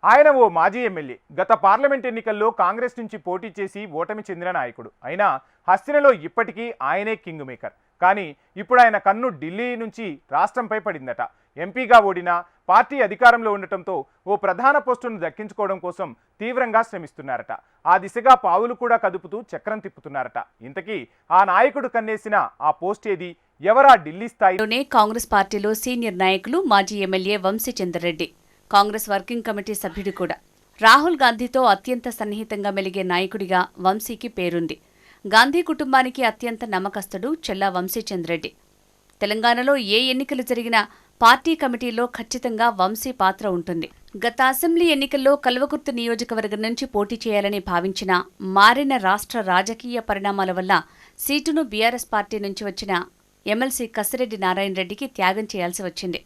ఆయన ఓ మాజీ ఎమ్మెల్యే. గత పార్లమెంట్ ఎన్నికల్లో కాంగ్రెస్ నుంచి పోటీ చేసి ఓటమి చెందిన నాయకుడు. అయినా హస్తినలో ఇప్పటికీ ఆయనే కింగ్ మేకర్. కానీ ఇప్పుడు ఆయన కన్ను ఢిల్లీ నుంచి రాష్ట్రంపై పడిందట. ఎంపీగా ఓడినా పార్టీ అధికారంలో ఉండటంతో ఓ ప్రధాన పోస్టును దక్కించుకోవడం కోసం తీవ్రంగా శ్రమిస్తున్నారట. ఆ దిశగా పావులు కూడా కదుపుతూ చక్రం తిప్పుతున్నారట. ఇంతకీ ఆ నాయకుడు కన్నేసిన ఆ పోస్ట్ ఏది? ఎవరా ఢిల్లీ స్థాయిలోనే? కాంగ్రెస్ పార్టీలో సీనియర్ నాయకులు మాజీ ఎమ్మెల్యే వంశీచంద్రరెడ్డి, కాంగ్రెస్ వర్కింగ్ కమిటీ సభ్యుడు కూడా. రాహుల్ గాంధీతో అత్యంత సన్నిహితంగా మెలిగే నాయకుడిగా వంశీకి పేరుంది. గాంధీ కుటుంబానికి అత్యంత నమ్మకస్తుడు చెల్లా వంశీచంద్రరెడ్డి. తెలంగాణలో ఏ ఎన్నికలు జరిగినా పార్టీ కమిటీలో ఖచ్చితంగా వంశీ పాత్ర ఉంటుంది. గత అసెంబ్లీ ఎన్నికల్లో కల్వకుర్తి నియోజకవర్గం నుంచి పోటీ చేయాలని భావించిన మారిన రాష్ట్ర రాజకీయ పరిణామాల వల్ల సీటును బీఆర్ఎస్ పార్టీ నుంచి వచ్చిన ఎమ్మెల్సీ కసిరెడ్డి నారాయణ రెడ్డికి త్యాగం చేయాల్సి వచ్చింది.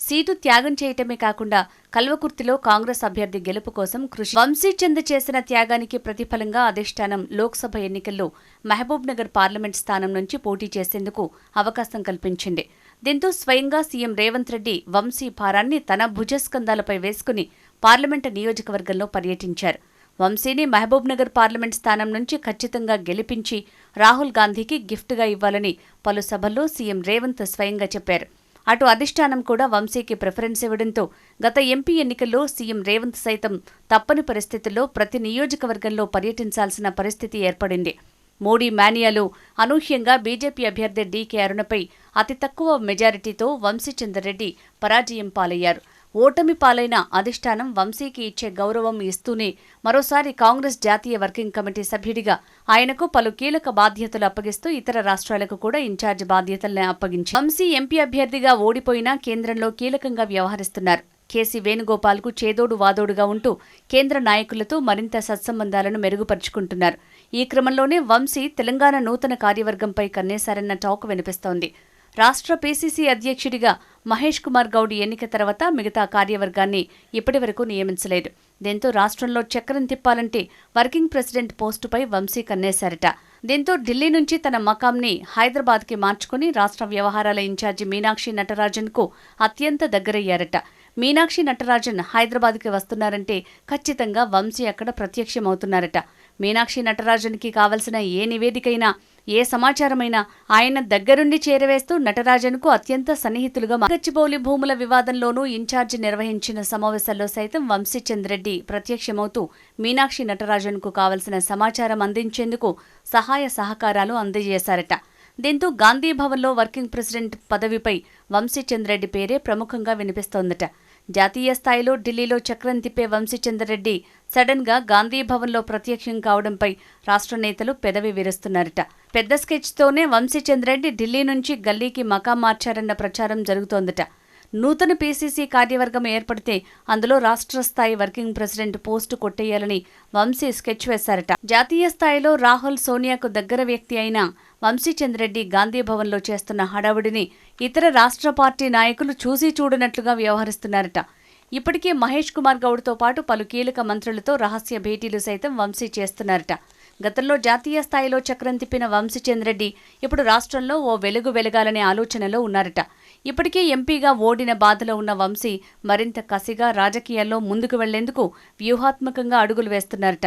సీటు త్యాగం చేయటమే కాకుండా కల్వకుర్తిలో కాంగ్రెస్ అభ్యర్థి గెలుపు కోసం కృషి. వంశీచంద్ చేసిన త్యాగానికి ప్రతిఫలంగా అధిష్టానం లోక్సభ ఎన్నికల్లో మహబూబ్నగర్ పార్లమెంట్ స్థానం నుంచి పోటీ చేసేందుకు అవకాశం కల్పించింది. దీంతో స్వయంగా సీఎం రేవంత్ రెడ్డి వంశీ భారాన్ని తన భుజస్కంధాలపై వేసుకుని పార్లమెంటు నియోజకవర్గంలో పర్యటించారు. వంశీని మహబూబ్నగర్ పార్లమెంట్ స్థానం నుంచి ఖచ్చితంగా గెలిపించి రాహుల్ గాంధీకి గిఫ్ట్గా ఇవ్వాలని పలు సభల్లో సీఎం రేవంత్ స్వయంగా చెప్పారు. అటు అధిష్టానం కూడా వంశీకి ప్రిఫరెన్స్ ఇవ్వడంతో గత ఎంపీ ఎన్నికల్లో సీఎం రేవంత్ సైతం తప్పని పరిస్థితుల్లో ప్రతి నియోజకవర్గంలో పర్యటించాల్సిన పరిస్థితి ఏర్పడింది. మోడీ మానియాలో అనూహ్యంగా బీజేపీ అభ్యర్థి డీకే అరుణపై అతి తక్కువ మెజారిటీతో వంశీచంద్రరెడ్డి పరాజయం పాలయ్యారు. ఓటమి పాలైన అధిష్టానం వంశీకి ఇచ్చే గౌరవం ఇస్తూనే మరోసారి కాంగ్రెస్ జాతీయ వర్కింగ్ కమిటీ సభ్యుడిగా ఆయనకు పలు కీలక బాధ్యతలు అప్పగిస్తూ ఇతర రాష్ట్రాలకు కూడా ఇన్ఛార్జ్ బాధ్యతలను అప్పగించారు. వంశీ ఎంపీ అభ్యర్థిగా ఓడిపోయినా కేంద్రంలో కీలకంగా వ్యవహరిస్తున్నారు. కేసీ వేణుగోపాల్కు చేదోడు వాదోడుగా ఉంటూ కేంద్ర నాయకులతో మరింత సత్సంబంధాలను మెరుగుపరుచుకుంటున్నారు. ఈ క్రమంలోనే వంశీ తెలంగాణ నూతన కార్యవర్గంపై కన్నేశారన్న టాక్ వినిపిస్తోంది. రాష్ట్ర పీసీసీ అధ్యక్షుడిగా మహేష్ కుమార్ గౌడ్ ఎన్నిక తర్వాత మిగతా కార్యవర్గాన్ని ఇప్పటివరకు నియమించలేదు. దీంతో రాష్ట్రంలో చక్రం తిప్పాలంటే వర్కింగ్ ప్రెసిడెంట్ పోస్టుపై వంశీ కన్నేశారట. దీంతో ఢిల్లీ నుంచి తన మకాంని హైదరాబాద్కి మార్చుకుని రాష్ట్ర వ్యవహారాల ఇన్ఛార్జి మీనాక్షి నటరాజన్కు అత్యంత దగ్గరయ్యారట. మీనాక్షి నటరాజన్ హైదరాబాద్కి వస్తున్నారంటే ఖచ్చితంగా వంశీ అక్కడ ప్రత్యక్షమవుతున్నారట. మీనాక్షి నటరాజన్కి కావలసిన ఏ నివేదికైనా ఏ సమాచారమైనా ఆయన దగ్గరుండి చేరవేస్తూ నటరాజన్కు అత్యంత సన్నిహితులుగా గచ్చిబౌలి భూముల వివాదంలోనూ ఇన్ఛార్జి నిర్వహించిన సమావేశాల్లో సైతం వంశీచంద్రెడ్డి ప్రత్యక్షమవుతూ మీనాక్షి నటరాజన్కు కావలసిన సమాచారం అందించేందుకు సహాయ సహకారాలు అందజేశారట. దీంతో గాంధీభవన్లో వర్కింగ్ ప్రెసిడెంట్ పదవిపై వంశీచంద్రెడ్డి పేరే ప్రముఖంగా వినిపిస్తోందట. జాతీయ స్థాయిలో ఢిల్లీలో చక్రం తిప్పే వంశీచంద్రరెడ్డి సడన్ గా గాంధీభవన్లో ప్రత్యక్షం కావడంపై రాష్ట్ర నేతలు పెదవి విరుస్తున్నారట. పెద్ద స్కెచ్తోనే వంశీచంద్రరెడ్డి ఢిల్లీ నుంచి గల్లీకి మకాం మార్చారన్న ప్రచారం జరుగుతోందట. నూతన పీసీసీ కార్యవర్గం ఏర్పడితే అందులో రాష్ట్ర స్థాయి వర్కింగ్ ప్రెసిడెంట్ పోస్టు కొట్టేయాలని వంశీ స్కెచ్ వేశారట. జాతీయ స్థాయిలో రాహుల్ సోనియాకు దగ్గర వ్యక్తి అయిన వంశీచంద్రరెడ్డి గాంధీభవన్లో చేస్తున్న హడావుడిని ఇతర రాష్ట్ర పార్టీ నాయకులు చూసి చూడనట్లుగా వ్యవహరిస్తున్నారట. ఇప్పటికే మహేష్ కుమార్ గౌడ్తో పాటు పలు కీలక మంత్రులతో రహస్య భేటీలు సైతం వంశీ చేస్తున్నారట. గతంలో జాతీయ స్థాయిలో చక్రం తిప్పిన వంశీచంద్రరెడ్డి ఇప్పుడు రాష్ట్రంలో ఓ వెలుగు వెలగాలనే ఆలోచనలో ఉన్నారట. ఇప్పటికే ఎంపీగా ఓడిన బాధలో ఉన్న వంశీ మరింత కసిగా రాజకీయాల్లో ముందుకు వెళ్లేందుకు వ్యూహాత్మకంగా అడుగులు వేస్తున్నారట.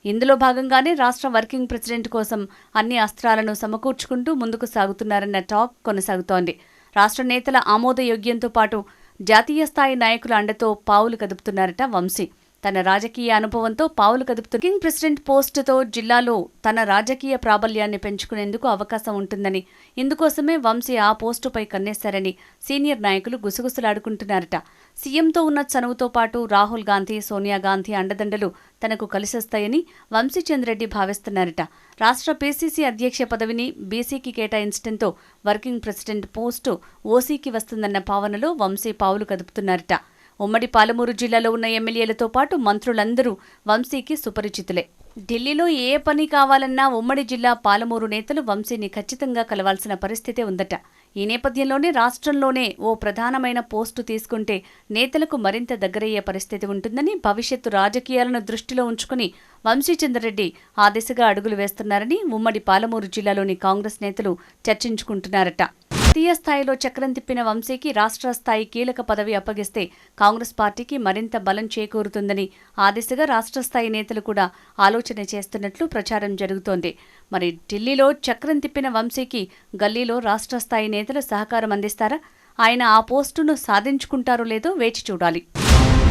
ఇందులో భాగంగానే రాష్ట్ర వర్కింగ్ ప్రెసిడెంట్ కోసం అన్ని అస్త్రాలను సమకూర్చుకుంటూ ముందుకు సాగుతున్నారన్న టాక్ కొనసాగుతోంది. రాష్ట్ర నేతల ఆమోదయోగ్యంతో పాటు జాతీయ స్థాయి నాయకుల అండతో పావులు కదుపుతున్నారట వంశీ. తన రాజకీయ అనుభవంతో పావులు కదుపుతున్న వర్కింగ్ ప్రెసిడెంట్ పోస్టుతో జిల్లాలో తన రాజకీయ ప్రాబల్యాన్ని పెంచుకునేందుకు అవకాశం ఉంటుందని, ఇందుకోసమే వంశీ ఆ పోస్టుపై కన్నేశారని సీనియర్ నాయకులు గుసగుసలాడుకుంటున్నారట. సీఎంతో ఉన్న చనువుతో పాటు రాహుల్ గాంధీ, సోనియా గాంధీ అండదండలు తనకు కలిసొస్తాయని వంశీచంద్రరెడ్డి భావిస్తున్నారట. రాష్ట్ర పీసీసీ అధ్యక్ష పదవిని బీసీకి కేటాయించడంతో వర్కింగ్ ప్రెసిడెంట్ పోస్టు ఓసీకి వస్తుందన్న భావనలో వంశీ పావులు కదుపుతున్నారట. ఉమ్మడి పాలమూరు జిల్లాలో ఉన్న ఎమ్మెల్యేలతో పాటు మంత్రులందరూ వంశీకి సుపరిచితులే. ఢిల్లీలో ఏ పని కావాలన్నా ఉమ్మడి జిల్లా పాలమూరు నేతలు వంశీని ఖచ్చితంగా కలవాల్సిన పరిస్థితే ఉందట. ఈ నేపథ్యంలోనే రాష్ట్రంలోనే ఓ ప్రధానమైన పోస్టు తీసుకుంటే నేతలకు మరింత దగ్గరయ్యే పరిస్థితి ఉంటుందని, భవిష్యత్తు రాజకీయాలను దృష్టిలో ఉంచుకుని వంశీచంద్రరెడ్డి ఆ దిశగా అడుగులు వేస్తున్నారని ఉమ్మడి పాలమూరు జిల్లాలోని కాంగ్రెస్ నేతలు చర్చించుకుంటున్నారట. జాతీయ స్థాయిలో చక్రం తిప్పిన వంశీకి రాష్ట్ర స్థాయి కీలక పదవి అప్పగిస్తే కాంగ్రెస్ పార్టీకి మరింత బలం చేకూరుతుందని ఆ దిశగా రాష్ట్ర స్థాయి నేతలు కూడా ఆలోచన చేస్తున్నట్లు ప్రచారం జరుగుతోంది. మరి ఢిల్లీలో చక్రం తిప్పిన వంశీకి గల్లీలో రాష్ట్ర స్థాయి నేతలు సహకారం అందిస్తారా? ఆయన ఆ పోస్టును సాధించుకుంటారో లేదో వేచి చూడాలి.